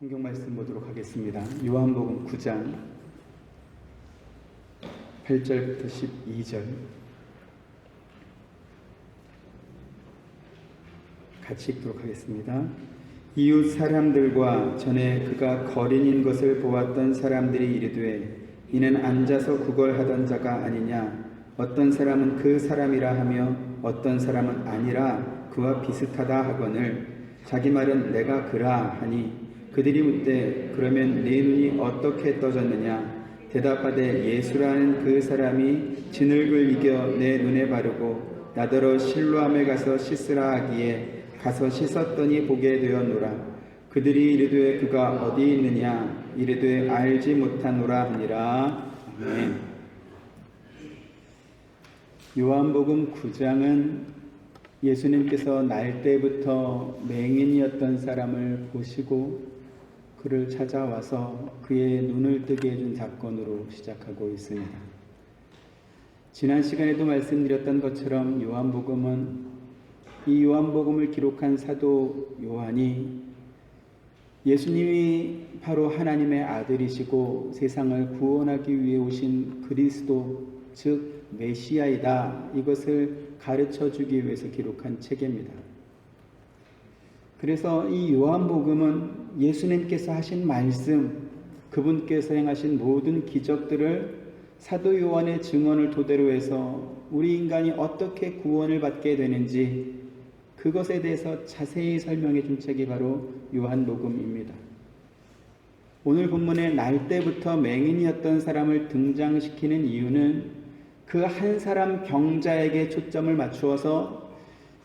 성경 말씀 보도록 하겠습니다. 요한복음 9장 8절부터 12절 같이 읽도록 하겠습니다. 이웃 사람들과 전에 그가 거린인 것을 보았던 사람들이 이르되 이는 앉아서 구걸하던 자가 아니냐. 어떤 사람은 그 사람이라 하며 어떤 사람은 아니라 그와 비슷하다 하거늘 자기 말은 내가 그라 하니 그들이 묻되 그러면 네 눈이 어떻게 떠졌느냐. 대답하되 예수라는 그 사람이 진흙을 이겨 내 눈에 바르고 나더러 실로암에 가서 씻으라 하기에 가서 씻었더니 보게 되었노라. 그들이 이르되 그가 어디 있느냐. 이르되 알지 못하노라 하니라. 아멘. 요한복음 9장은 예수님께서 날 때부터 맹인이었던 사람을 보시고 그를 찾아와서 그의 눈을 뜨게 해준 사건으로 시작하고 있습니다. 지난 시간에도 말씀드렸던 것처럼 이 요한복음을 기록한 사도 요한이 예수님이 바로 하나님의 아들이시고 세상을 구원하기 위해 오신 그리스도, 즉 메시아이다, 이것을 가르쳐주기 위해서 기록한 책입니다. 그래서 이 요한복음은 예수님께서 하신 말씀, 그분께서 행하신 모든 기적들을 사도 요한의 증언을 토대로 해서 우리 인간이 어떻게 구원을 받게 되는지 그것에 대해서 자세히 설명해 준 책이 바로 요한복음입니다. 오늘 본문에 날 때부터 맹인이었던 사람을 등장시키는 이유는 그 한 사람 병자에게 초점을 맞추어서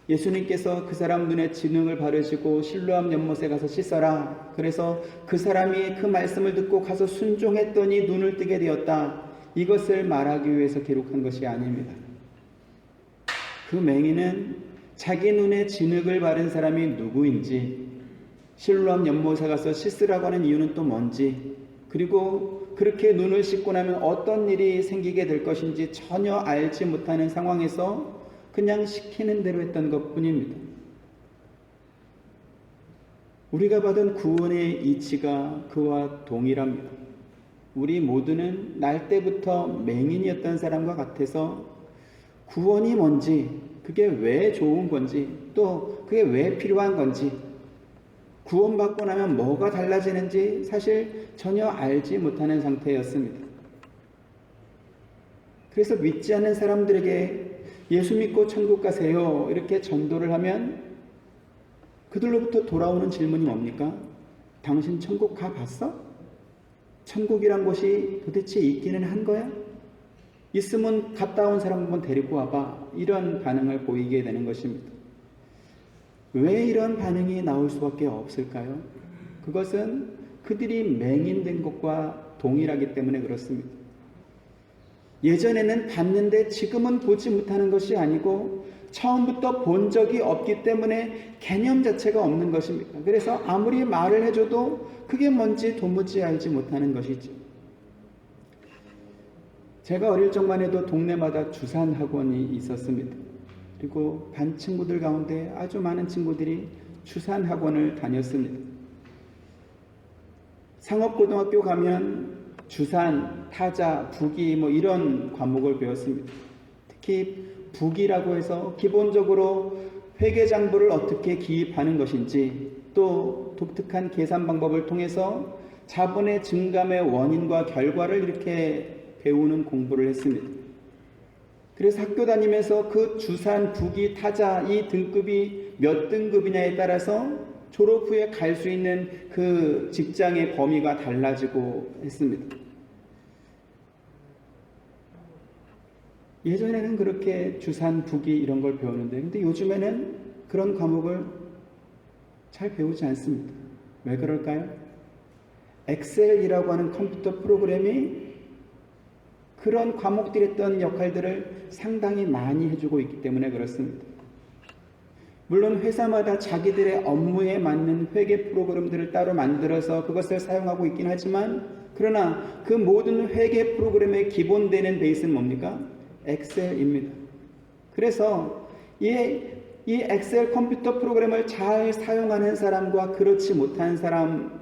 예수님께서 그 사람 눈에 진흙을 바르시고 실로암 연못에 가서 씻어라. 그래서 그 사람이 그 말씀을 듣고 가서 순종했더니 눈을 뜨게 되었다. 이것을 말하기 위해서 기록한 것이 아닙니다. 그 맹인은 자기 눈에 진흙을 바른 사람이 누구인지, 실로암 연못에 가서 씻으라고 하는 이유는 또 뭔지, 그리고 그렇게 눈을 씻고 나면 어떤 일이 생기게 될 것인지 전혀 알지 못하는 상황에서 그냥 시키는 대로 했던 것뿐입니다. 우리가 받은 구원의 이치가 그와 동일합니다. 우리 모두는 날 때부터 맹인이었던 사람과 같아서 구원이 뭔지, 그게 왜 좋은 건지, 또 그게 왜 필요한 건지, 구원받고 나면 뭐가 달라지는지 사실 전혀 알지 못하는 상태였습니다. 그래서 믿지 않는 사람들에게 예수 믿고 천국 가세요 이렇게 전도를 하면 그들로부터 돌아오는 질문이 뭡니까? 당신 천국 가봤어? 천국이란 곳이 도대체 있기는 한 거야? 있으면 갔다 온 사람 한번 데리고 와봐. 이런 반응을 보이게 되는 것입니다. 왜 이런 반응이 나올 수밖에 없을까요? 그것은 그들이 맹인된 것과 동일하기 때문에 그렇습니다. 예전에는 봤는데 지금은 보지 못하는 것이 아니고 처음부터 본 적이 없기 때문에 개념 자체가 없는 것입니다. 그래서 아무리 말을 해줘도 그게 뭔지 도무지 알지 못하는 것이죠. 제가 어릴 적만 해도 동네마다 주산 학원이 있었습니다. 그리고 반 친구들 가운데 아주 많은 친구들이 주산 학원을 다녔습니다. 상업고등학교 가면 주산, 타자, 부기 이런 과목을 배웠습니다. 특히 부기라고 해서 기본적으로 회계장부를 어떻게 기입하는 것인지, 또 독특한 계산 방법을 통해서 자본의 증감의 원인과 결과를 이렇게 배우는 공부를 했습니다. 그래서 학교 다니면서 그 주산, 부기, 타자 이 등급이 몇 등급이냐에 따라서 졸업 후에 갈 수 있는 그 직장의 범위가 달라지고 했습니다. 예전에는 그렇게 주산, 부기 이런 걸 배웠는데, 근데 요즘에는 그런 과목을 잘 배우지 않습니다. 왜 그럴까요? 엑셀이라고 하는 컴퓨터 프로그램이 그런 과목들이 했던 역할들을 상당히 많이 해주고 있기 때문에 그렇습니다. 물론 회사마다 자기들의 업무에 맞는 회계 프로그램들을 따로 만들어서 그것을 사용하고 있긴 하지만, 그러나 그 모든 회계 프로그램의 기본되는 베이스는 뭡니까? 엑셀입니다. 그래서 이 엑셀 컴퓨터 프로그램을 잘 사용하는 사람과 그렇지 못한 사람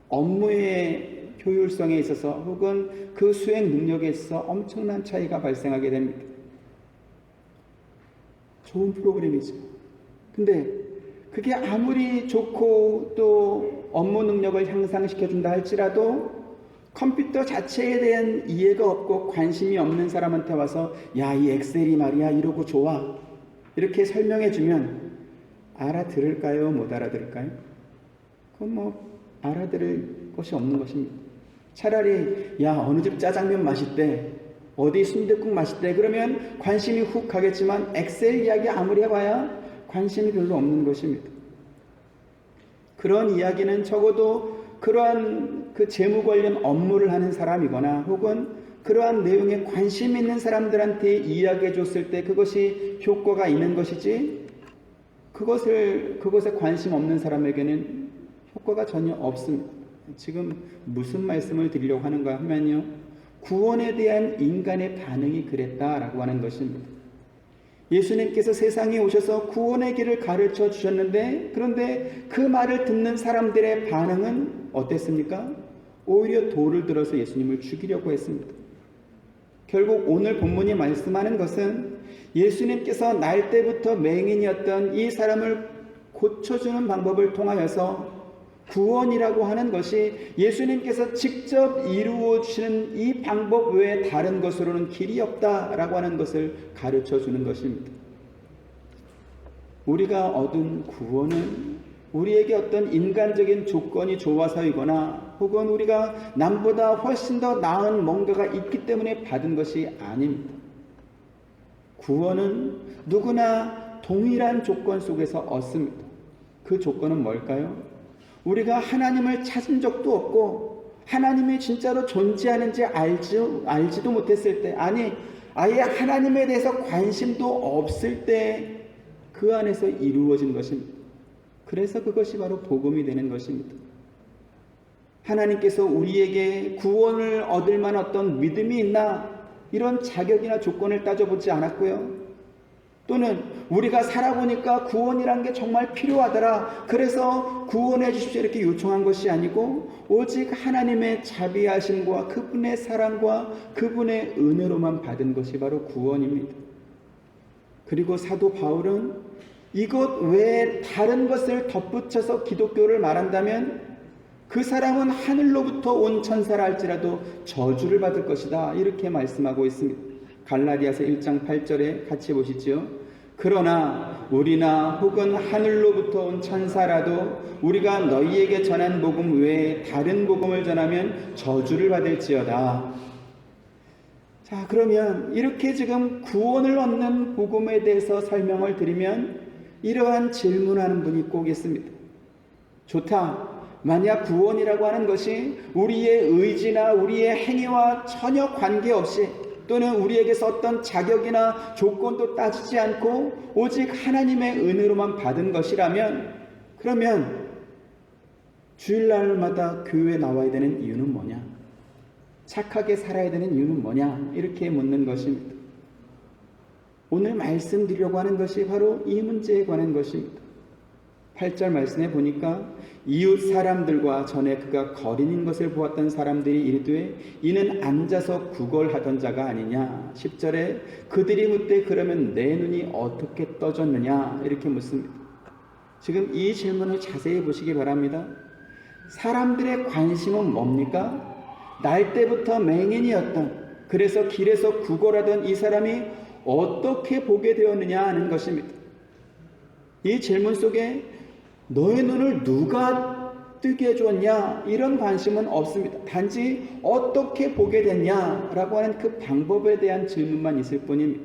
업무의 효율성에 있어서 혹은 그 수행 능력에 있어서 엄청난 차이가 발생하게 됩니다. 좋은 프로그램이죠. 근데 그게 아무리 좋고 또 업무 능력을 향상시켜준다 할지라도 컴퓨터 자체에 대한 이해가 없고 관심이 없는 사람한테 와서 야, 이 엑셀이 말이야 이러고 좋아 이렇게 설명해주면 알아들을까요? 못 알아들을까요? 그건 뭐 알아들을 것이 없는 것입니다. 차라리 야, 어느 집 짜장면 맛있대, 어디 순댓국 맛있대 그러면 관심이 훅 가겠지만 엑셀 이야기 아무리 해봐야 관심이 별로 없는 것입니다. 그런 이야기는 적어도 그러한 그 재무 관련 업무를 하는 사람이거나 혹은 그러한 내용에 관심 있는 사람들한테 이야기해 줬을 때 그것이 효과가 있는 것이지, 그것에 관심 없는 사람에게는 효과가 전혀 없습니다. 지금 무슨 말씀을 드리려고 하는가 하면요, 구원에 대한 인간의 반응이 그랬다라고 하는 것입니다. 예수님께서 세상에 오셔서 구원의 길을 가르쳐 주셨는데, 그런데 그 말을 듣는 사람들의 반응은 어땠습니까? 오히려 돌을 들어서 예수님을 죽이려고 했습니다. 결국 오늘 본문이 말씀하는 것은 예수님께서 날 때부터 맹인이었던 이 사람을 고쳐주는 방법을 통하여서 구원이라고 하는 것이 예수님께서 직접 이루어 주시는 이 방법 외에 다른 것으로는 길이 없다라고 하는 것을 가르쳐 주는 것입니다. 우리가 얻은 구원은 우리에게 어떤 인간적인 조건이 좋아서이거나 혹은 우리가 남보다 훨씬 더 나은 뭔가가 있기 때문에 받은 것이 아닙니다. 구원은 누구나 동일한 조건 속에서 얻습니다. 그 조건은 뭘까요? 우리가 하나님을 찾은 적도 없고 하나님이 진짜로 존재하는지 알지도 못했을 때, 아니 아예 하나님에 대해서 관심도 없을 때 그 안에서 이루어진 것입니다. 그래서 그것이 바로 복음이 되는 것입니다. 하나님께서 우리에게 구원을 얻을 만한 어떤 믿음이 있나 이런 자격이나 조건을 따져보지 않았고요. 또는 우리가 살아보니까 구원이란 게 정말 필요하더라, 그래서 구원해 주십시오 이렇게 요청한 것이 아니고 오직 하나님의 자비하심과 그분의 사랑과 그분의 은혜로만 받은 것이 바로 구원입니다. 그리고 사도 바울은 이것 외에 다른 것을 덧붙여서 기독교를 말한다면 그 사람은 하늘로부터 온 천사라 할지라도 저주를 받을 것이다 이렇게 말씀하고 있습니다. 갈라디아서 1장 8절에 같이 보시죠. 그러나 우리나 혹은 하늘로부터 온 천사라도 우리가 너희에게 전한 복음 외에 다른 복음을 전하면 저주를 받을지어다. 자, 그러면 이렇게 지금 구원을 얻는 복음에 대해서 설명을 드리면 이러한 질문하는 분이 꼭 있습니다. 좋다. 만약 구원이라고 하는 것이 우리의 의지나 우리의 행위와 전혀 관계없이 또는 우리에게서 어떤 자격이나 조건도 따지지 않고 오직 하나님의 은혜로만 받은 것이라면, 그러면 주일날마다 교회에 나와야 되는 이유는 뭐냐? 착하게 살아야 되는 이유는 뭐냐? 이렇게 묻는 것입니다. 오늘 말씀드리려고 하는 것이 바로 이 문제에 관한 것입니다. 8절 말씀에 보니까 이웃 사람들과 전에 그가 거린인 것을 보았던 사람들이 이르되 이는 앉아서 구걸하던 자가 아니냐. 10절에 그들이 묻되 그러면 내 눈이 어떻게 떠졌느냐 이렇게 묻습니다. 지금 이 질문을 자세히 보시기 바랍니다. 사람들의 관심은 뭡니까? 날 때부터 맹인이었던, 그래서 길에서 구걸하던 이 사람이 어떻게 보게 되었느냐 하는 것입니다. 이 질문 속에 너의 눈을 누가 뜨게 해줬냐 이런 관심은 없습니다. 단지 어떻게 보게 됐냐라고 하는 그 방법에 대한 질문만 있을 뿐입니다.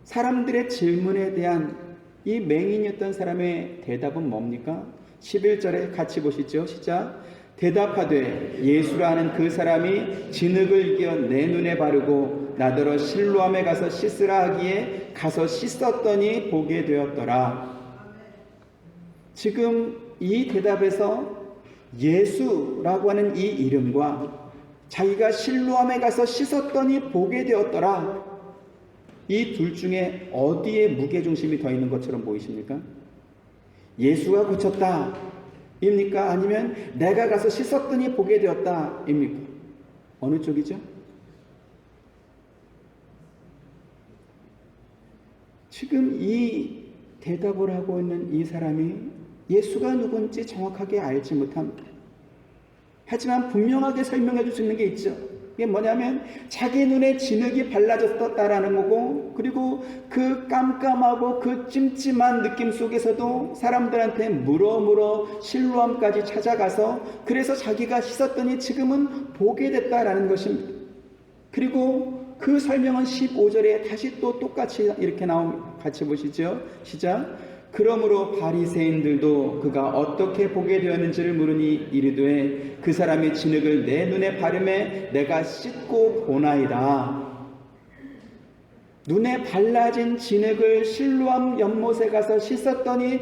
사람들의 질문에 대한 이 맹인이었던 사람의 대답은 뭡니까? 11절에 같이 보시죠. 시작. 대답하되 예수라는 그 사람이 진흙을 이겨 내 눈에 바르고 나더러 실로암에 가서 씻으라 하기에 가서 씻었더니 보게 되었더라. 지금 이 대답에서 예수라고 하는 이 이름과 자기가 실로암에 가서 씻었더니 보게 되었더라, 이 둘 중에 어디에 무게중심이 더 있는 것처럼 보이십니까? 예수가 고쳤다, 입니까? 아니면 내가 가서 씻었더니 보게 되었다 입니까? 어느 쪽이죠? 지금 이 대답을 하고 있는 이 사람이 예수가 누군지 정확하게 알지 못합니다. 하지만 분명하게 설명해 줄 수 있는 게 있죠. 이게 뭐냐면 자기 눈에 진흙이 발라졌다라는 거고, 그리고 그 깜깜하고 그 찜찜한 느낌 속에서도 사람들한테 물어 실로암까지 찾아가서 그래서 자기가 씻었더니 지금은 보게 됐다라는 것입니다. 그리고 그 설명은 15절에 다시 또 똑같이 이렇게 나옵니다. 같이 보시죠. 시작. 그러므로 바리새인들도 그가 어떻게 보게 되었는지를 물으니 이르되 그 사람이 진흙을 내 눈에 바르매 내가 씻고 보나이다. 눈에 발라진 진흙을 실로암 연못에 가서 씻었더니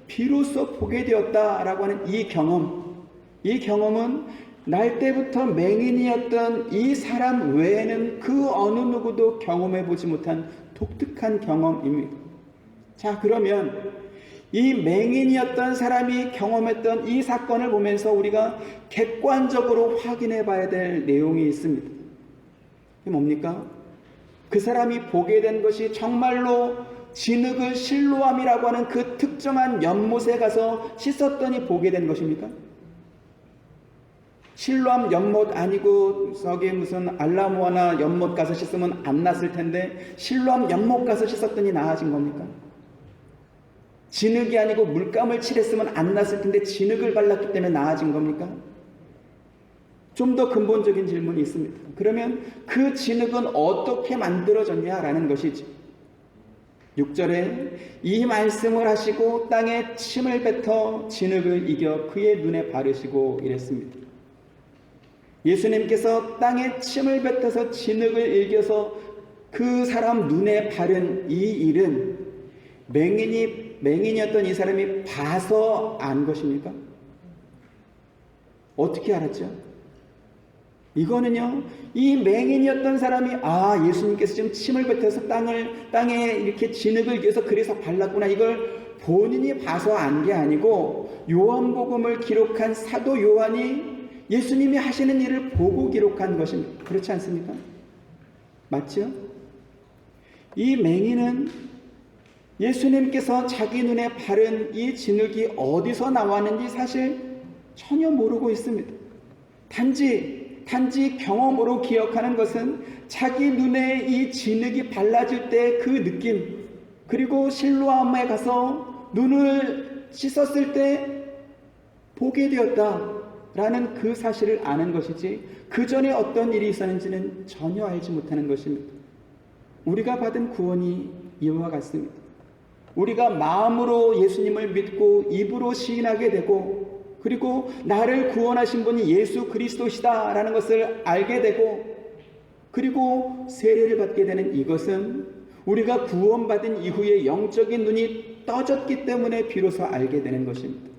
비로소 보게 되었다라고 하는 이 경험은 날 때부터 맹인이었던 이 사람 외에는 그 어느 누구도 경험해 보지 못한 독특한 경험입니다. 자, 그러면 이 맹인이었던 사람이 경험했던 이 사건을 보면서 우리가 객관적으로 확인해 봐야 될 내용이 있습니다. 이게 뭡니까? 그 사람이 보게 된 것이 정말로 진흙을 실로암이라고 하는 그 특정한 연못에 가서 씻었더니 보게 된 것입니까? 실로암 연못 아니고 저기 무슨 알라모아나 연못 가서 씻으면 안 났을 텐데 실로암 연못 가서 씻었더니 나아진 겁니까? 진흙이 아니고 물감을 칠했으면 안 났을 텐데 진흙을 발랐기 때문에 나아진 겁니까? 좀 더 근본적인 질문이 있습니다. 그러면 그 진흙은 어떻게 만들어졌냐라는 것이지. 6절에 이 말씀을 하시고 땅에 침을 뱉어 진흙을 이겨 그의 눈에 바르시고 이랬습니다. 예수님께서 땅에 침을 뱉어서 진흙을 일겨서 그 사람 눈에 바른 이 일은 맹인이었던 이 사람이 봐서 안 것입니까? 어떻게 알았죠? 이거는요, 이 맹인이었던 사람이 예수님께서 지금 침을 뱉어서 땅에 이렇게 진흙을 이겨서 그래서 발랐구나, 이걸 본인이 봐서 안 게 아니고 요한복음을 기록한 사도 요한이 예수님이 하시는 일을 보고 기록한 것입니다. 그렇지 않습니까? 맞죠? 이 맹인은 예수님께서 자기 눈에 바른 이 진흙이 어디서 나왔는지 사실 전혀 모르고 있습니다. 단지 경험으로 기억하는 것은 자기 눈에 이 진흙이 발라질 때 그 느낌, 그리고 실로암에 가서 눈을 씻었을 때 보게 되었다라는 그 사실을 아는 것이지, 그 전에 어떤 일이 있었는지는 전혀 알지 못하는 것입니다. 우리가 받은 구원이 이와 같습니다. 우리가 마음으로 예수님을 믿고 입으로 시인하게 되고, 그리고 나를 구원하신 분이 예수 그리스도시다라는 것을 알게 되고, 그리고 세례를 받게 되는 이것은 우리가 구원받은 이후에 영적인 눈이 떠졌기 때문에 비로소 알게 되는 것입니다.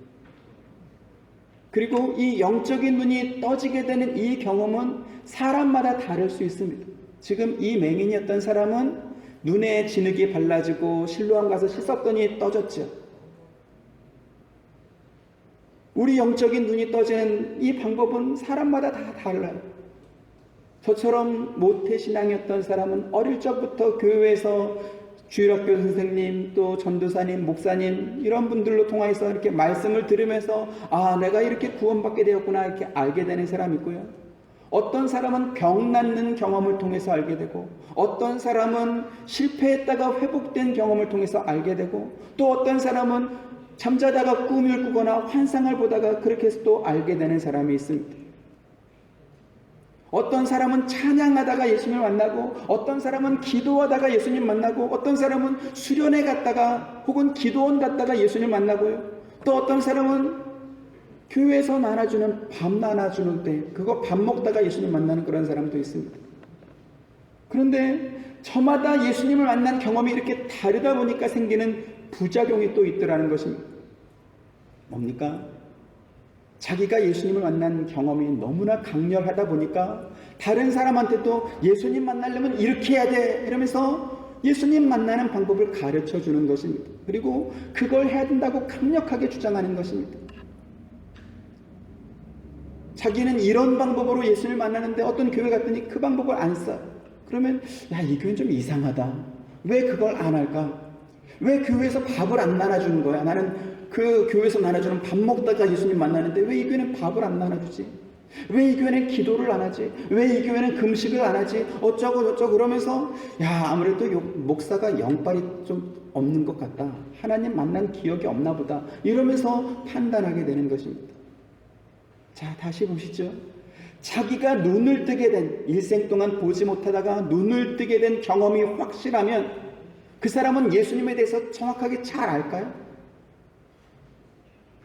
그리고 이 영적인 눈이 떠지게 되는 이 경험은 사람마다 다를 수 있습니다. 지금 이 맹인이었던 사람은 눈에 진흙이 발라지고 실로암 가서 씻었더니 떠졌죠. 우리 영적인 눈이 떠지는 이 방법은 사람마다 다 달라요. 저처럼 모태신앙이었던 사람은 어릴 적부터 교회에서 주일학교 선생님, 또 전도사님, 목사님 이런 분들로 통해서 이렇게 말씀을 들으면서 내가 이렇게 구원받게 되었구나 이렇게 알게 되는 사람이 있고요. 어떤 사람은 병 낫는 경험을 통해서 알게 되고, 어떤 사람은 실패했다가 회복된 경험을 통해서 알게 되고, 또 어떤 사람은 잠자다가 꿈을 꾸거나 환상을 보다가 그렇게 해서 또 알게 되는 사람이 있습니다. 어떤 사람은 찬양하다가 예수님을 만나고, 어떤 사람은 기도하다가 예수님 만나고, 어떤 사람은 수련회 갔다가 혹은 기도원 갔다가 예수님 만나고요. 또 어떤 사람은 교회에서 나눠주는 밥 나눠주는 때 그거 밥 먹다가 예수님 만나는 그런 사람도 있습니다. 그런데 저마다 예수님을 만난 경험이 이렇게 다르다 보니까 생기는 부작용이 또 있더라는 것입니다. 뭡니까? 자기가 예수님을 만난 경험이 너무나 강렬하다 보니까 다른 사람한테도 예수님 만나려면 이렇게 해야 돼 이러면서 예수님 만나는 방법을 가르쳐 주는 것입니다. 그리고 그걸 해야 된다고 강력하게 주장하는 것입니다. 자기는 이런 방법으로 예수를 만나는데 어떤 교회 갔더니 그 방법을 안 써. 그러면 야, 이 교회는 좀 이상하다. 왜 그걸 안 할까? 왜 교회에서 밥을 안 나눠주는 거야? 나는 그 교회에서 나눠주는 밥 먹다가 예수님 만나는데 왜 이 교회는 밥을 안 나눠주지? 왜 이 교회는 기도를 안 하지? 왜 이 교회는 금식을 안 하지? 어쩌고 저쩌고 그러면서 야, 아무래도 목사가 영빨이 좀 없는 것 같다. 하나님 만난 기억이 없나 보다. 이러면서 판단하게 되는 것입니다. 자, 다시 보시죠. 자기가 눈을 뜨게 된, 일생 동안 보지 못하다가 눈을 뜨게 된 경험이 확실하면 그 사람은 예수님에 대해서 정확하게 잘 알까요?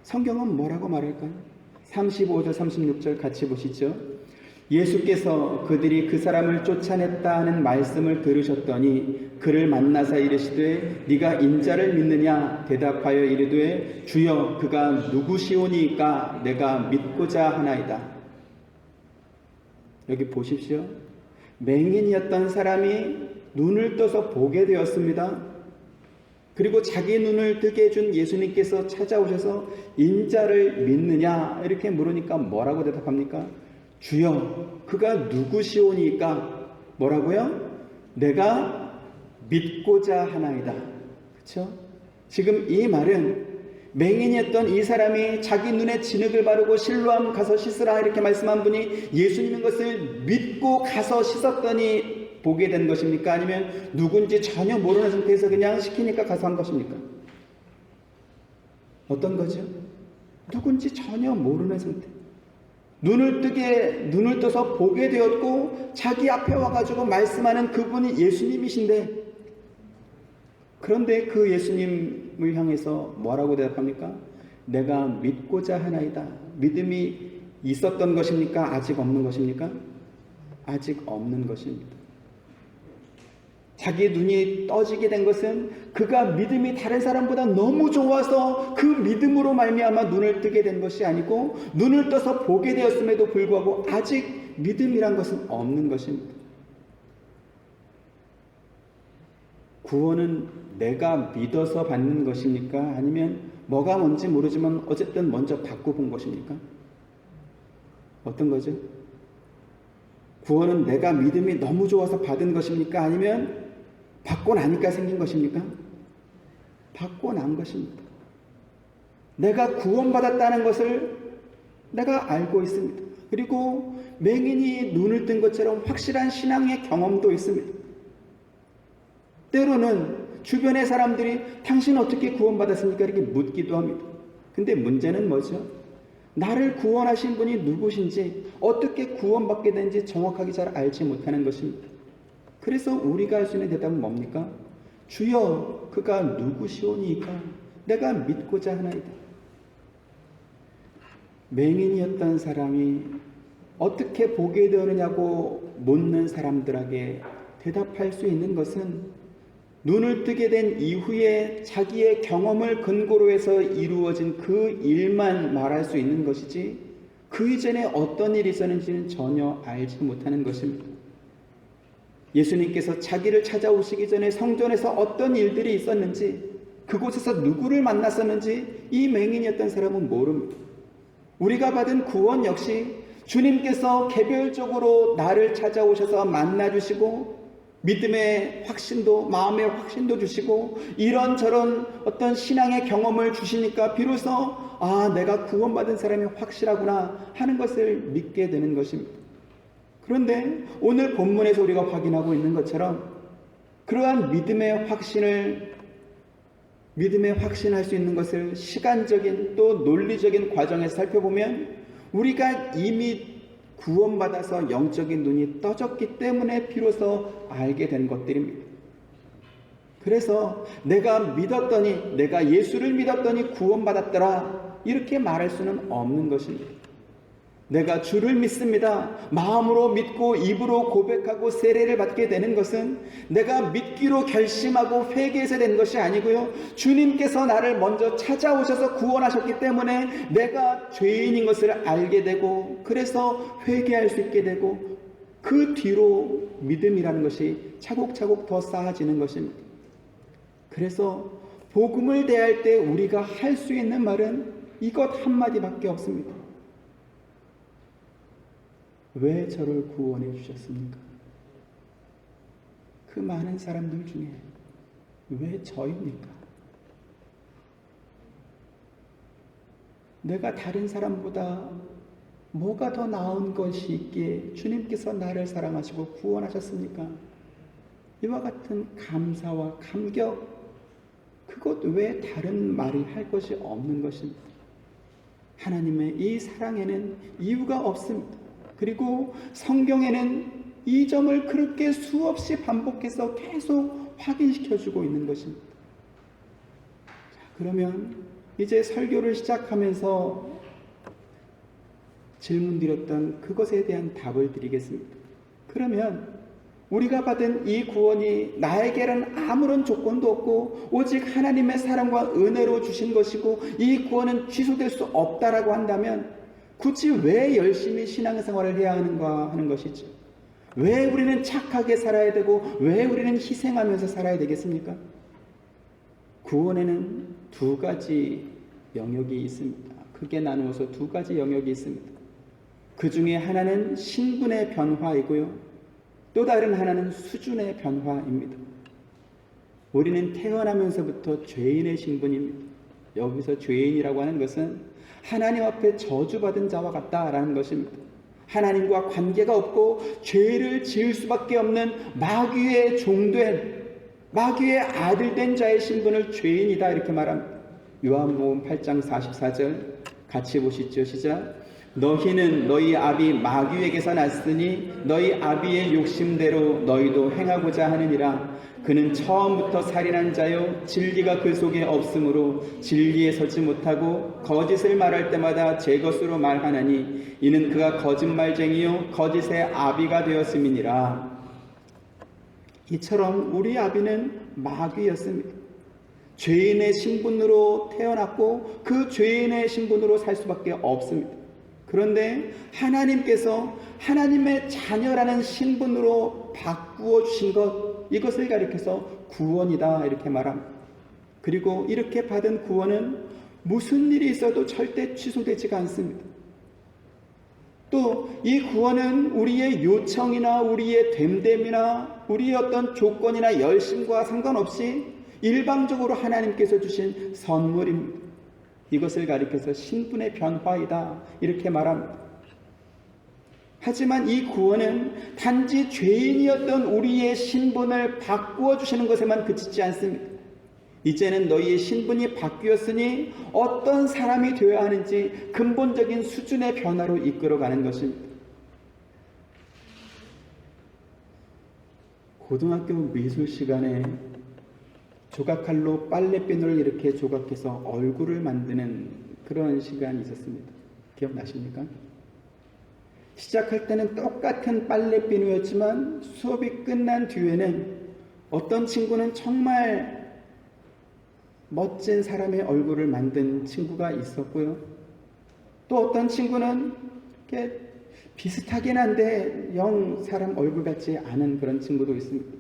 성경은 뭐라고 말할까요? 35절 36절 같이 보시죠. 예수께서 그들이 그 사람을 쫓아냈다 하는 말씀을 들으셨더니 그를 만나사 이르시되 네가 인자를 믿느냐 대답하여 이르되 주여 그가 누구시오니까 내가 믿고자 하나이다. 여기 보십시오. 맹인이었던 사람이 눈을 떠서 보게 되었습니다. 그리고 자기 눈을 뜨게 해준 예수님께서 찾아오셔서 인자를 믿느냐 이렇게 물으니까 뭐라고 대답합니까? 주여 그가 누구시오니까 뭐라고요? 내가 믿고자 하나이다. 그렇죠? 지금 이 말은 맹인이었던 이 사람이 자기 눈에 진흙을 바르고 실로암 가서 씻으라 이렇게 말씀한 분이 예수님인 것을 믿고 가서 씻었더니 보게 된 것입니까? 아니면 누군지 전혀 모르는 상태에서 그냥 시키니까 가서 한 것입니까? 어떤 거죠? 누군지 전혀 모르는 상태. 눈을 떠서 보게 되었고 자기 앞에 와가지고 말씀하는 그분이 예수님이신데, 그런데 그 예수님을 향해서 뭐라고 대답합니까? 내가 믿고자 하나이다. 믿음이 있었던 것입니까? 아직 없는 것입니까? 아직 없는 것입니다. 자기 눈이 떠지게 된 것은 그가 믿음이 다른 사람보다 너무 좋아서 그 믿음으로 말미암아 눈을 뜨게 된 것이 아니고 눈을 떠서 보게 되었음에도 불구하고 아직 믿음이란 것은 없는 것입니다. 구원은 내가 믿어서 받는 것입니까? 아니면 뭐가 뭔지 모르지만 어쨌든 먼저 받고 본 것입니까? 어떤 거죠? 구원은 내가 믿음이 너무 좋아서 받은 것입니까? 아니면 받고 나니까 생긴 것입니까? 받고 난 것입니다. 내가 구원받았다는 것을 내가 알고 있습니다. 그리고 맹인이 눈을 뜬 것처럼 확실한 신앙의 경험도 있습니다. 때로는 주변의 사람들이 당신 어떻게 구원받았습니까? 이렇게 묻기도 합니다. 근데 문제는 뭐죠? 나를 구원하신 분이 누구신지, 어떻게 구원받게 되는지 정확하게 잘 알지 못하는 것입니다. 그래서 우리가 할 수 있는 대답은 뭡니까? 주여 그가 누구시오니까 내가 믿고자 하나이다. 맹인이었던 사람이 어떻게 보게 되느냐고 묻는 사람들에게 대답할 수 있는 것은 눈을 뜨게 된 이후에 자기의 경험을 근거로 해서 이루어진 그 일만 말할 수 있는 것이지 그 이전에 어떤 일이 있었는지는 전혀 알지 못하는 것입니다. 예수님께서 자기를 찾아오시기 전에 성전에서 어떤 일들이 있었는지, 그곳에서 누구를 만났었는지 이 맹인이었던 사람은 모릅니다. 우리가 받은 구원 역시 주님께서 개별적으로 나를 찾아오셔서 만나주시고 믿음의 확신도, 마음의 확신도 주시고 이런저런 어떤 신앙의 경험을 주시니까 비로소 내가 구원받은 사람이 확실하구나 하는 것을 믿게 되는 것입니다. 그런데 오늘 본문에서 우리가 확인하고 있는 것처럼 그러한 믿음의 확신할 수 있는 것을 시간적인 또 논리적인 과정에서 살펴보면 우리가 이미 구원받아서 영적인 눈이 떠졌기 때문에 비로소 알게 된 것들입니다. 그래서 내가 예수를 믿었더니 구원받았더라 이렇게 말할 수는 없는 것입니다. 내가 주를 믿습니다. 마음으로 믿고 입으로 고백하고 세례를 받게 되는 것은 내가 믿기로 결심하고 회개해서 된 것이 아니고요. 주님께서 나를 먼저 찾아오셔서 구원하셨기 때문에 내가 죄인인 것을 알게 되고 그래서 회개할 수 있게 되고 그 뒤로 믿음이라는 것이 차곡차곡 더 쌓아지는 것입니다. 그래서 복음을 대할 때 우리가 할 수 있는 말은 이것 한마디밖에 없습니다. 왜 저를 구원해 주셨습니까? 그 많은 사람들 중에 왜 저입니까? 내가 다른 사람보다 뭐가 더 나은 것이 있기에 주님께서 나를 사랑하시고 구원하셨습니까? 이와 같은 감사와 감격, 그것 외에 다른 말이 할 것이 없는 것입니다. 하나님의 이 사랑에는 이유가 없습니다. 그리고 성경에는 이 점을 그렇게 수없이 반복해서 계속 확인시켜주고 있는 것입니다. 그러면 이제 설교를 시작하면서 질문드렸던 그것에 대한 답을 드리겠습니다. 그러면 우리가 받은 이 구원이 나에게는 아무런 조건도 없고 오직 하나님의 사랑과 은혜로 주신 것이고 이 구원은 취소될 수 없다라고 한다면 굳이 왜 열심히 신앙생활을 해야 하는가 하는 것이죠. 왜 우리는 착하게 살아야 되고 왜 우리는 희생하면서 살아야 되겠습니까? 구원에는 두 가지 영역이 있습니다. 크게 나누어서 두 가지 영역이 있습니다. 그 중에 하나는 신분의 변화이고요. 또 다른 하나는 수준의 변화입니다. 우리는 태어나면서부터 죄인의 신분입니다. 여기서 죄인이라고 하는 것은 하나님 앞에 저주받은 자와 같다라는 것입니다. 하나님과 관계가 없고 죄를 지을 수밖에 없는 마귀의 종된, 마귀의 아들 된 자의 신분을 죄인이다 이렇게 말합니다. 요한복음 8장 44절 같이 보시죠. 시작. 너희는 너희 아비 마귀에게서 났으니 너희 아비의 욕심대로 너희도 행하고자 하느니라. 그는 처음부터 살인한 자요 진리가 그 속에 없으므로 진리에 서지 못하고 거짓을 말할 때마다 제 것으로 말하나니 이는 그가 거짓말쟁이요 거짓의 아비가 되었음이니라. 이처럼 우리 아비는 마귀였습니다. 죄인의 신분으로 태어났고 그 죄인의 신분으로 살 수밖에 없습니다. 그런데 하나님께서 하나님의 자녀라는 신분으로 바꾸어 주신 것, 이것을 가리켜서 구원이다 이렇게 말합니다. 그리고 이렇게 받은 구원은 무슨 일이 있어도 절대 취소되지가 않습니다. 또 이 구원은 우리의 요청이나 우리의 됨됨이나 우리의 어떤 조건이나 열심과 상관없이 일방적으로 하나님께서 주신 선물입니다. 이것을 가리켜서 신분의 변화이다 이렇게 말합니다. 하지만 이 구원은 단지 죄인이었던 우리의 신분을 바꾸어 주시는 것에만 그치지 않습니다. 이제는 너희의 신분이 바뀌었으니 어떤 사람이 되어야 하는지 근본적인 수준의 변화로 이끌어가는 것입니다. 고등학교 미술 시간에 조각칼로 빨래비누를 이렇게 조각해서 얼굴을 만드는 그런 시간이 있었습니다. 기억나십니까? 시작할 때는 똑같은 빨래비누였지만 수업이 끝난 뒤에는 어떤 친구는 정말 멋진 사람의 얼굴을 만든 친구가 있었고요. 또 어떤 친구는 이렇게 비슷하긴 한데 영 사람 얼굴 같지 않은 그런 친구도 있습니다.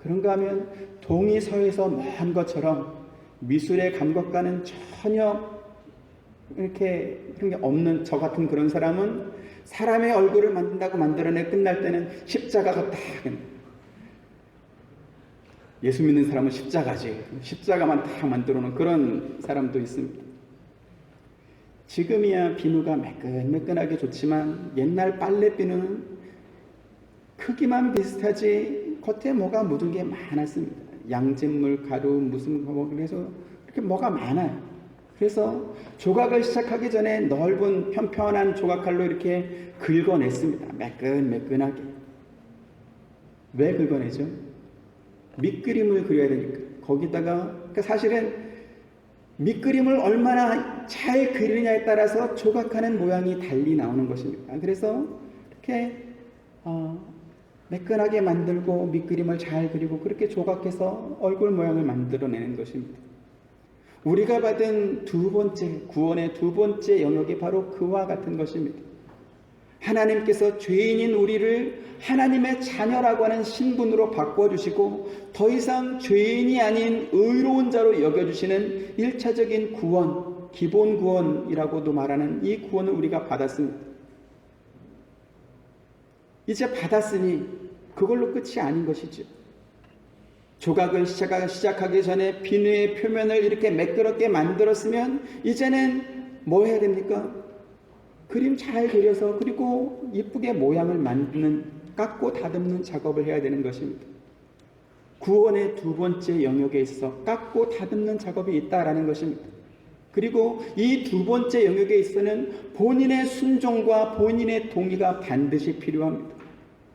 그런가 하면 동이 서에서 먼 것처럼 미술의 감각과는 전혀 이렇게 그런 게 없는 저 같은 그런 사람은 사람의 얼굴을 만든다고 만들어내 끝날 때는 십자가가 딱 예수 믿는 사람은 십자가지 십자가만 딱 만들어 놓은 그런 사람도 있습니다. 지금이야 비누가 매끈매끈하게 좋지만 옛날 빨래비누는 크기만 비슷하지 겉에 뭐가 묻은 게 많았습니다. 양잿물, 가루, 무슨 그래서 이렇게 뭐가 많아요. 그래서 조각을 시작하기 전에 넓은 편편한 조각칼로 이렇게 긁어냈습니다. 매끈매끈하게. 왜 긁어내죠? 밑그림을 그려야 되니까. 거기다가 그러니까 사실은 밑그림을 얼마나 잘 그리느냐에 따라서 조각하는 모양이 달리 나오는 것입니다. 그래서 이렇게 매끈하게 만들고 밑그림을 잘 그리고 그렇게 조각해서 얼굴 모양을 만들어내는 것입니다. 우리가 받은 두 번째 구원의 두 번째 영역이 바로 그와 같은 것입니다. 하나님께서 죄인인 우리를 하나님의 자녀라고 하는 신분으로 바꿔주시고 더 이상 죄인이 아닌 의로운 자로 여겨주시는 1차적인 구원, 기본 구원이라고도 말하는 이 구원을 우리가 받았습니다. 이제 받았으니 그걸로 끝이 아닌 것이죠. 조각을 시작하기 전에 비누의 표면을 이렇게 매끄럽게 만들었으면 이제는 뭐 해야 됩니까? 그림 잘 그려서 그리고 이쁘게 모양을 만드는, 깎고 다듬는 작업을 해야 되는 것입니다. 구원의 두 번째 영역에 있어서 깎고 다듬는 작업이 있다라는 것입니다. 그리고 이 두 번째 영역에 있어서는 본인의 순종과 본인의 동의가 반드시 필요합니다.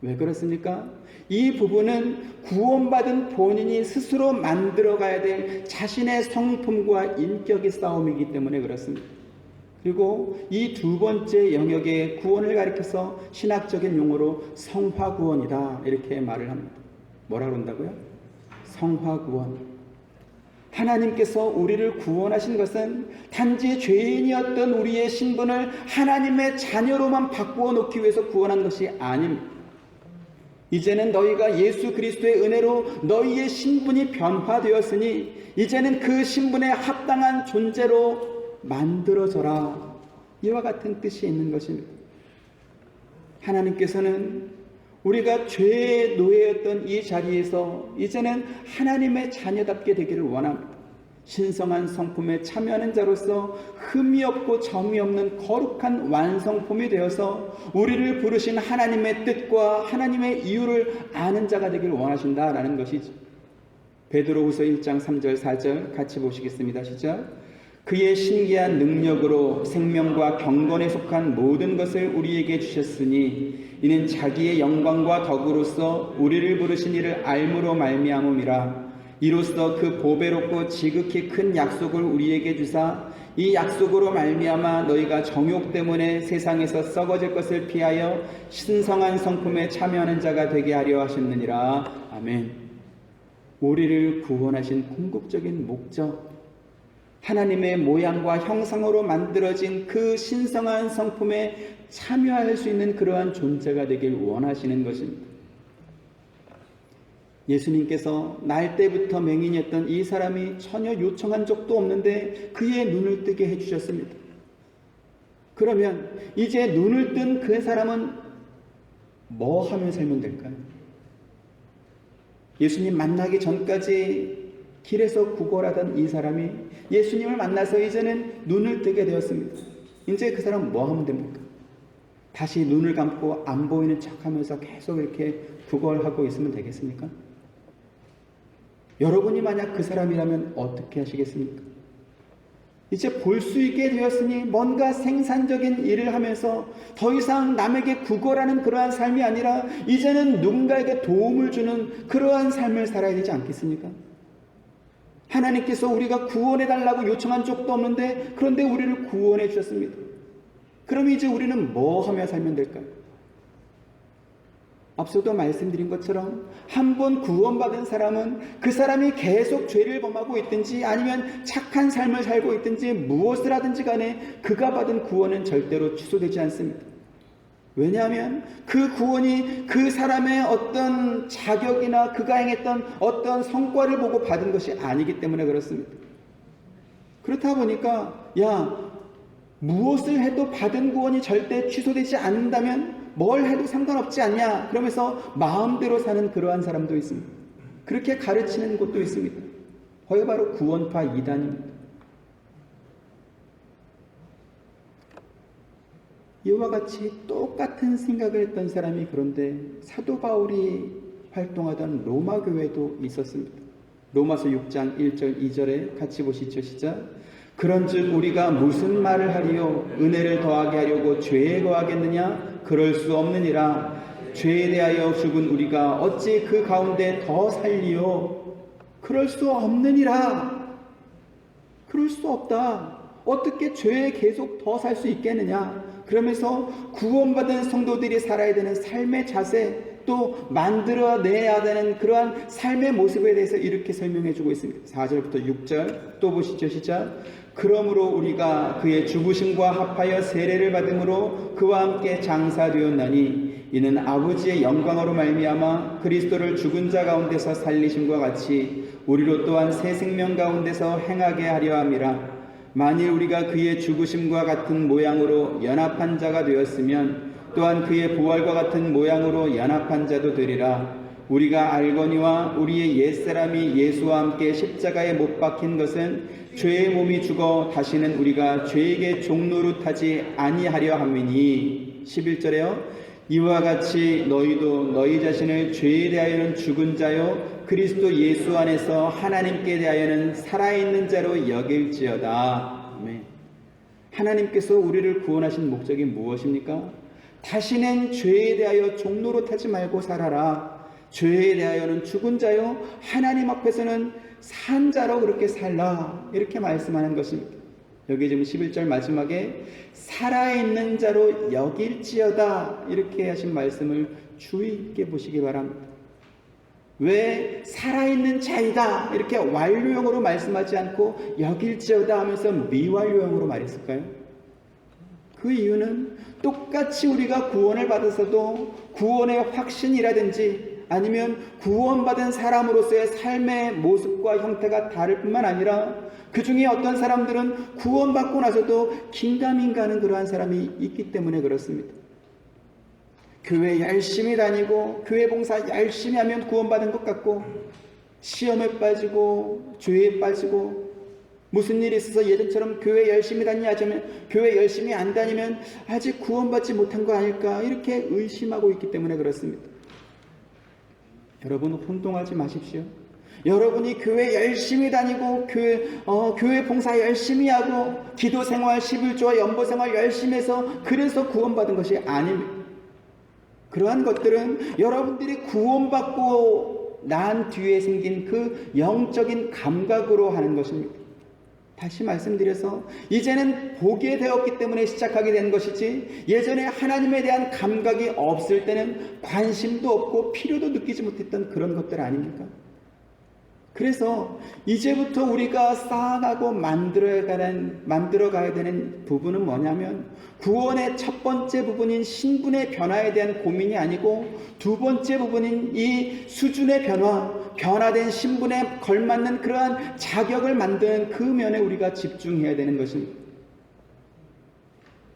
왜 그렇습니까? 이 부분은 구원받은 본인이 스스로 만들어가야 될 자신의 성품과 인격의 싸움이기 때문에 그렇습니다. 그리고 이 두 번째 영역의 구원을 가리켜서 신학적인 용어로 성화구원이다 이렇게 말을 합니다. 뭐라 그런다고요? 성화구원. 하나님께서 우리를 구원하신 것은 단지 죄인이었던 우리의 신분을 하나님의 자녀로만 바꾸어 놓기 위해서 구원한 것이 아닙니다. 이제는 너희가 예수 그리스도의 은혜로 너희의 신분이 변화되었으니 이제는 그 신분에 합당한 존재로 만들어져라. 이와 같은 뜻이 있는 것입니다. 하나님께서는 우리가 죄의 노예였던 이 자리에서 이제는 하나님의 자녀답게 되기를 원합니다. 신성한 성품에 참여하는 자로서 흠이 없고 점이 없는 거룩한 완성품이 되어서 우리를 부르신 하나님의 뜻과 하나님의 이유를 아는 자가 되기를 원하신다라는 것이죠. 베드로후서 1장 3절 4절 같이 보시겠습니다. 시작. 그의 신기한 능력으로 생명과 경건에 속한 모든 것을 우리에게 주셨으니 이는 자기의 영광과 덕으로서 우리를 부르신 이를 알므로 말미암음이라. 이로써 그 보배롭고 지극히 큰 약속을 우리에게 주사 이 약속으로 말미암아 너희가 정욕 때문에 세상에서 썩어질 것을 피하여 신성한 성품에 참여하는 자가 되게 하려 하셨느니라. 아멘. 우리를 구원하신 궁극적인 목적, 하나님의 모양과 형상으로 만들어진 그 신성한 성품에 참여할 수 있는 그러한 존재가 되길 원하시는 것입니다. 예수님께서 날 때부터 맹인이었던 이 사람이 전혀 요청한 적도 없는데 그의 눈을 뜨게 해주셨습니다. 그러면 이제 눈을 뜬 그 사람은 뭐 하며 살면 될까요? 예수님 만나기 전까지 길에서 구걸하던 이 사람이 예수님을 만나서 이제는 눈을 뜨게 되었습니다. 이제 그 사람은 뭐 하면 됩니까? 다시 눈을 감고 안 보이는 척하면서 계속 이렇게 구걸하고 있으면 되겠습니까? 여러분이 만약 그 사람이라면 어떻게 하시겠습니까? 이제 볼 수 있게 되었으니 뭔가 생산적인 일을 하면서 더 이상 남에게 구걸하는 그러한 삶이 아니라 이제는 누군가에게 도움을 주는 그러한 삶을 살아야 되지 않겠습니까? 하나님께서 우리가 구원해달라고 요청한 적도 없는데 그런데 우리를 구원해 주셨습니다. 그럼 이제 우리는 뭐 하며 살면 될까요? 앞서도 말씀드린 것처럼 한 번 구원받은 사람은 그 사람이 계속 죄를 범하고 있든지 아니면 착한 삶을 살고 있든지 무엇을 하든지 간에 그가 받은 구원은 절대로 취소되지 않습니다. 왜냐하면 그 구원이 그 사람의 어떤 자격이나 그가 행했던 어떤 성과를 보고 받은 것이 아니기 때문에 그렇습니다. 그렇다 보니까 무엇을 해도 받은 구원이 절대 취소되지 않는다면 뭘 해도 상관없지 않냐 그러면서 마음대로 사는 그러한 사람도 있습니다. 그렇게 가르치는 곳도 있습니다. 그게 바로 구원파 이단입니다. 이와 같이 똑같은 생각을 했던 사람이 그런데 사도 바울이 활동하던 로마 교회도 있었습니다. 로마서 6장 1절 2절에 같이 보시죠. 시작. 그런즉 우리가 무슨 말을 하리요? 은혜를 더하게 하려고 죄에 거하겠느냐? 그럴 수 없느니라. 죄에 대하여 죽은 우리가 어찌 그 가운데 더 살리요? 그럴 수 없느니라. 그럴 수 없다. 어떻게 죄에 계속 더 살 수 있겠느냐? 그러면서 구원받은 성도들이 살아야 되는 삶의 자세, 또 만들어내야 되는 그러한 삶의 모습에 대해서 이렇게 설명해 주고 있습니다. 4절부터 6절 또 보시죠. 시작. 그러므로 우리가 그의 죽으심과 합하여 세례를 받음으로 그와 함께 장사되었나니 이는 아버지의 영광으로 말미암아 그리스도를 죽은 자 가운데서 살리심과 같이 우리로 또한 새 생명 가운데서 행하게 하려 함이라. 만일 우리가 그의 죽으심과 같은 모양으로 연합한 자가 되었으면 또한 그의 부활과 같은 모양으로 연합한 자도 되리라. 우리가 알거니와 우리의 옛사람이 예수와 함께 십자가에 못 박힌 것은 죄의 몸이 죽어 다시는 우리가 죄에게 종노릇하지 아니하려 함이니. 11절에요. 이와 같이 너희도 너희 자신을 죄에 대하여는 죽은 자요 그리스도 예수 안에서 하나님께 대하여는 살아있는 자로 여길지어다. 아멘. 하나님께서 우리를 구원하신 목적이 무엇입니까? 다시는 죄에 대하여 종노릇하지 말고 살아라. 죄에 대하여는 죽은 자요 하나님 앞에서는 산 자로 그렇게 살라. 이렇게 말씀하는 것입니다. 여기 지금 11절 마지막에 살아있는 자로 여길지어다 이렇게 하신 말씀을 주의 있게 보시기 바랍니다. 왜 살아있는 자이다 이렇게 완료형으로 말씀하지 않고 여길지어다 하면서 미완료형으로 말했을까요? 그 이유는 똑같이 우리가 구원을 받아서도 구원의 확신이라든지 아니면 구원받은 사람으로서의 삶의 모습과 형태가 다를 뿐만 아니라 그 중에 어떤 사람들은 구원받고 나서도 긴가민가하는 그러한 사람이 있기 때문에 그렇습니다. 교회 열심히 다니고 교회 봉사 열심히 하면 구원받은 것 같고 시험에 빠지고 죄에 빠지고 무슨 일이 있어서 예전처럼 교회 열심히 다니냐면 교회 열심히 안 다니면 아직 구원받지 못한 거 아닐까 이렇게 의심하고 있기 때문에 그렇습니다. 여러분 혼동하지 마십시오. 여러분이 교회 열심히 다니고 교회 봉사 열심히 하고 기도생활 11조와 연보생활 열심히 해서 그래서 구원받은 것이 아닙니다. 그러한 것들은 여러분들이 구원받고 난 뒤에 생긴 그 영적인 감각으로 하는 것입니다. 다시 말씀드려서 이제는 보게 되었기 때문에 시작하게 된 것이지 예전에 하나님에 대한 감각이 없을 때는 관심도 없고 필요도 느끼지 못했던 그런 것들 아닙니까? 그래서 이제부터 우리가 쌓아가고 만들어가야 되는 부분은 뭐냐면 구원의 첫 번째 부분인 신분의 변화에 대한 고민이 아니고 두 번째 부분인 이 수준의 변화된 신분에 걸맞는 그러한 자격을 만드는 그 면에 우리가 집중해야 되는 것입니다.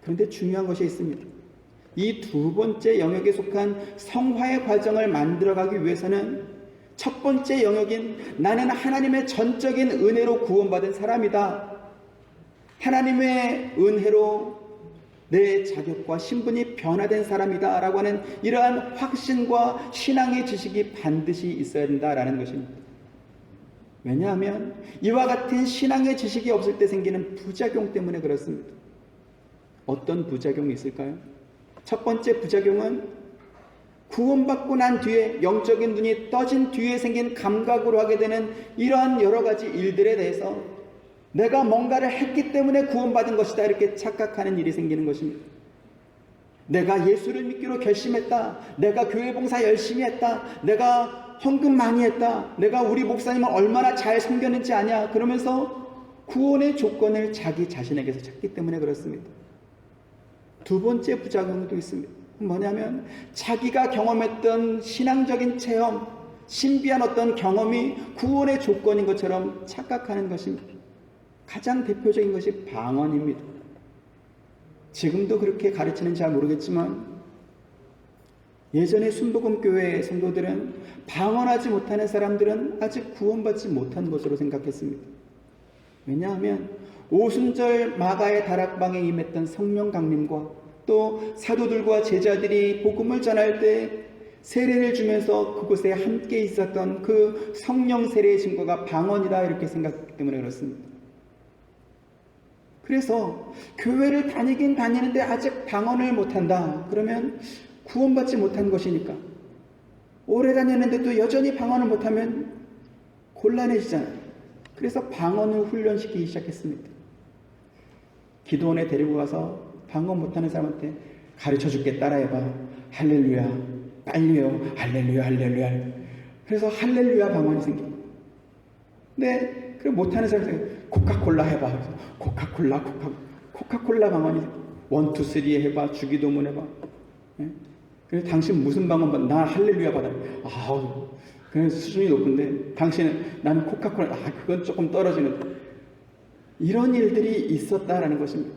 그런데 중요한 것이 있습니다. 이 두 번째 영역에 속한 성화의 과정을 만들어가기 위해서는 첫 번째 영역인 나는 하나님의 전적인 은혜로 구원받은 사람이다. 하나님의 은혜로 내 자격과 신분이 변화된 사람이다 라고 하는 이러한 확신과 신앙의 지식이 반드시 있어야 된다라는 것입니다. 왜냐하면 이와 같은 신앙의 지식이 없을 때 생기는 부작용 때문에 그렇습니다. 어떤 부작용이 있을까요? 첫 번째 부작용은 구원받고 난 뒤에 영적인 눈이 떠진 뒤에 생긴 감각으로 하게 되는 이러한 여러 가지 일들에 대해서 내가 뭔가를 했기 때문에 구원받은 것이다 이렇게 착각하는 일이 생기는 것입니다. 내가 예수를 믿기로 결심했다. 내가 교회 봉사 열심히 했다. 내가 헌금 많이 했다. 내가 우리 목사님을 얼마나 잘 섬겼는지 아냐. 그러면서 구원의 조건을 자기 자신에게서 찾기 때문에 그렇습니다. 두 번째 부작용도 있습니다. 뭐냐면 자기가 경험했던 신앙적인 체험, 신비한 어떤 경험이 구원의 조건인 것처럼 착각하는 것입니다. 가장 대표적인 것이 방언입니다. 지금도 그렇게 가르치는지 잘 모르겠지만 예전에 순복음교회 성도들은 방언하지 못하는 사람들은 아직 구원받지 못한 것으로 생각했습니다. 왜냐하면 오순절 마가의 다락방에 임했던 성령 강림과 또 사도들과 제자들이 복음을 전할 때 세례를 주면서 그곳에 함께 있었던 그 성령 세례의 증거가 방언이다 이렇게 생각했기 때문에 그렇습니다. 그래서 교회를 다니긴 다니는데 아직 방언을 못한다. 그러면 구원받지 못한 것이니까 오래 다녔는데도 여전히 방언을 못하면 곤란해지잖아요. 그래서 방언을 훈련시키기 시작했습니다. 기도원에 데리고 가서 방언 못하는 사람한테 가르쳐줄게 따라해봐. 할렐루야 빨리요 할렐루야 할렐루야. 그래서 할렐루야 방언이 생깁니다. 근데 그 못하는 사람한테 코카콜라 해봐. 그래서 코카콜라 방언이 1, 2, 3 해봐. 주기도문 해봐. 네? 그래서 당신 무슨 방언 받아? 나 할렐루야 받아. 아우 그냥 수준이 높은데 당신은 나는 코카콜라. 그건 조금 떨어지는데. 이런 일들이 있었다라는 것입니다.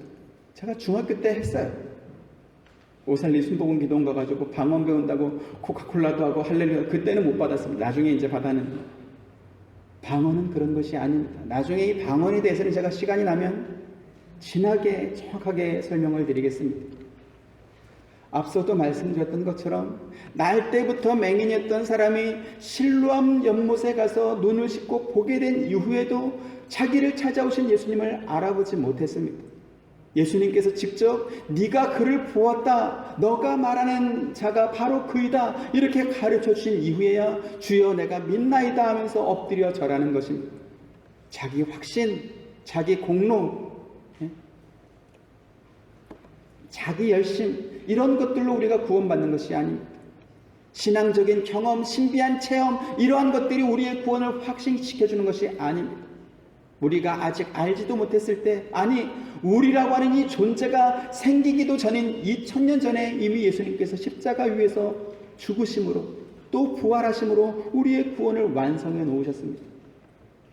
제가 중학교 때 했어요. 오살리 순복음 기도원 가가지고 방언 배운다고 코카콜라도 하고 할렐루야, 그때는 못 받았습니다. 나중에 이제 받았는데, 방언은 그런 것이 아닙니다. 나중에 이 방언에 대해서는 제가 시간이 나면 진하게 정확하게 설명을 드리겠습니다. 앞서도 말씀드렸던 것처럼 날 때부터 맹인이었던 사람이 실로암 연못에 가서 눈을 씻고 보게 된 이후에도 자기를 찾아오신 예수님을 알아보지 못했습니다. 예수님께서 직접 네가 그를 보았다, 너가 말하는 자가 바로 그이다, 이렇게 가르쳐 주신 이후에야 주여 내가 믿나이다 하면서 엎드려 절하는 것입니다. 자기 확신, 자기 공로, 자기 열심, 이런 것들로 우리가 구원받는 것이 아닙니다. 신앙적인 경험, 신비한 체험, 이러한 것들이 우리의 구원을 확신시켜주는 것이 아닙니다. 우리가 아직 알지도 못했을 때, 아니 우리라고 하는 이 존재가 생기기도 전인 2000년 전에 이미 예수님께서 십자가 위에서 죽으심으로 또 부활하심으로 우리의 구원을 완성해 놓으셨습니다.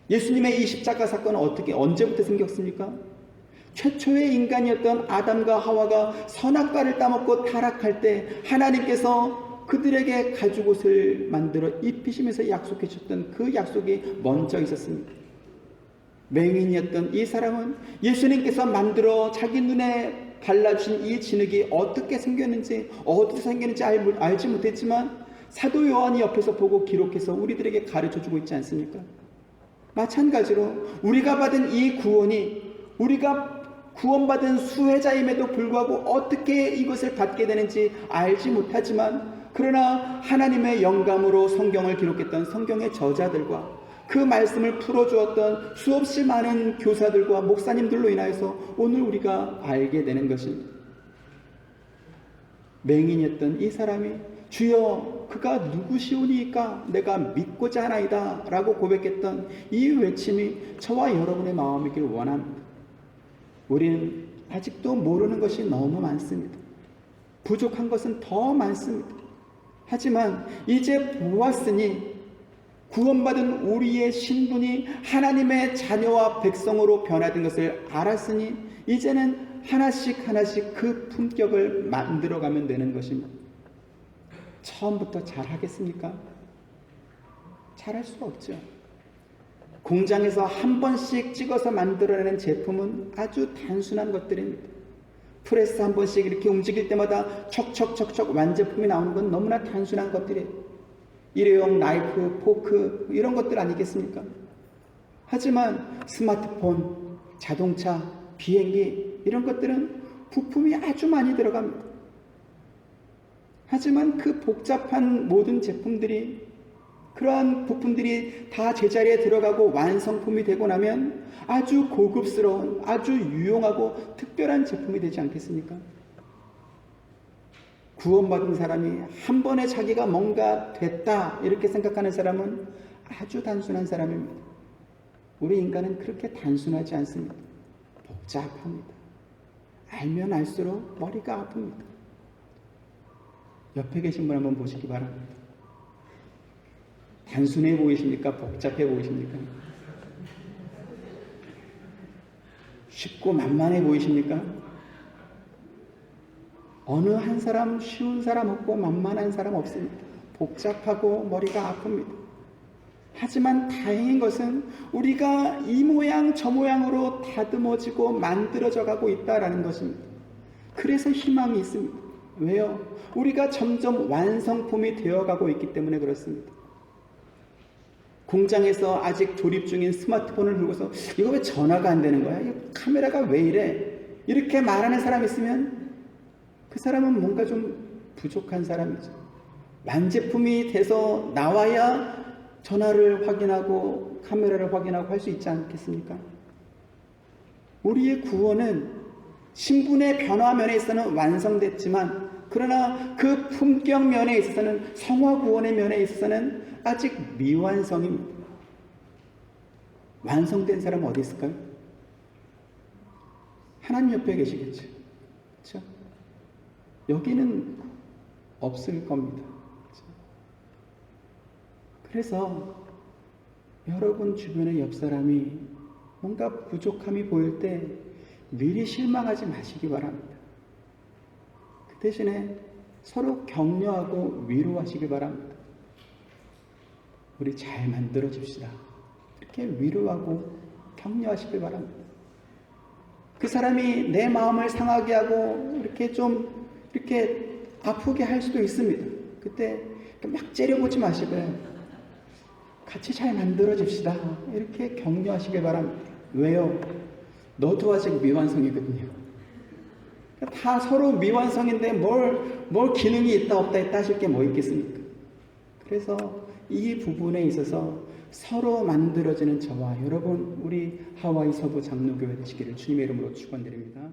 예수님의 이 십자가 사건은 언제부터 생겼습니까? 최초의 인간이었던 아담과 하와가 선악과를 따먹고 타락할 때 하나님께서 그들에게 가죽옷을 만들어 입히시면서 약속해 주셨던 그 약속이 먼저 있었습니다. 맹인이었던 이 사람은 예수님께서 만들어 자기 눈에 발라주신 이 진흙이 어떻게 생겼는지, 어디서 생겼는지 알지 못했지만 사도 요한이 옆에서 보고 기록해서 우리들에게 가르쳐주고 있지 않습니까? 마찬가지로 우리가 받은 이 구원이, 우리가 구원받은 수혜자임에도 불구하고 어떻게 이것을 받게 되는지 알지 못하지만, 그러나 하나님의 영감으로 성경을 기록했던 성경의 저자들과 그 말씀을 풀어주었던 수없이 많은 교사들과 목사님들로 인하여서 오늘 우리가 알게 되는 것입니다. 맹인이었던 이 사람이 주여 그가 누구시오니까 내가 믿고자 하나이다 라고 고백했던 이 외침이 저와 여러분의 마음이길 원합니다. 우리는 아직도 모르는 것이 너무 많습니다. 부족한 것은 더 많습니다. 하지만 이제 보았으니, 구원받은 우리의 신분이 하나님의 자녀와 백성으로 변화된 것을 알았으니 이제는 하나씩 하나씩 그 품격을 만들어가면 되는 것입니다. 처음부터 잘하겠습니까? 잘할 수 없죠. 공장에서 한 번씩 찍어서 만들어내는 제품은 아주 단순한 것들입니다. 프레스 한 번씩 이렇게 움직일 때마다 척척척척 완제품이 나오는 건 너무나 단순한 것들이에요. 일회용 나이프, 포크, 이런 것들 아니겠습니까? 하지만 스마트폰, 자동차, 비행기, 이런 것들은 부품이 아주 많이 들어갑니다. 하지만 그 복잡한 모든 제품들이, 그러한 부품들이 다 제자리에 들어가고 완성품이 되고 나면 아주 고급스러운, 아주 유용하고 특별한 제품이 되지 않겠습니까? 구원받은 사람이 한 번에 자기가 뭔가 됐다 이렇게 생각하는 사람은 아주 단순한 사람입니다. 우리 인간은 그렇게 단순하지 않습니다. 복잡합니다. 알면 알수록 머리가 아픕니다. 옆에 계신 분 한번 보시기 바랍니다. 단순해 보이십니까? 복잡해 보이십니까? 쉽고 만만해 보이십니까? 어느 한 사람 쉬운 사람 없고 만만한 사람 없습니다. 복잡하고 머리가 아픕니다. 하지만 다행인 것은 우리가 이 모양 저 모양으로 다듬어지고 만들어져 가고 있다는 것입니다. 그래서 희망이 있습니다. 왜요? 우리가 점점 완성품이 되어가고 있기 때문에 그렇습니다. 공장에서 아직 조립 중인 스마트폰을 들고서 이거 왜 전화가 안 되는 거야? 이거 카메라가 왜 이래? 이렇게 말하는 사람이 있으면 그 사람은 뭔가 좀 부족한 사람이죠. 완제품이 돼서 나와야 전화를 확인하고 카메라를 확인하고 할 수 있지 않겠습니까? 우리의 구원은 신분의 변화 면에 있어서는 완성됐지만, 그러나 그 품격 면에 있어서는, 성화 구원의 면에 있어서는 아직 미완성입니다. 완성된 사람은 어디 있을까요? 하나님 옆에 계시겠죠. 그렇죠? 여기는 없을 겁니다. 그렇죠? 그래서 여러분 주변의 옆 사람이 뭔가 부족함이 보일 때 미리 실망하지 마시기 바랍니다. 그 대신에 서로 격려하고 위로하시기 바랍니다. 우리 잘 만들어 줍시다. 이렇게 위로하고 격려하시기 바랍니다. 그 사람이 내 마음을 상하게 하고 이렇게 아프게 할 수도 있습니다. 그때 막 째려보지 마시고요. 같이 잘 만들어 줍시다. 이렇게 격려하시기 바랍니다. 왜요? 너도 아직 미완성이거든요. 다 서로 미완성인데 뭘 기능이 있다 없다 하실 게 뭐 있겠습니까? 그래서 이 부분에 있어서 서로 만들어지는 저와 여러분, 우리 하와이 서부 장로교회 되시기를 주님의 이름으로 축원드립니다.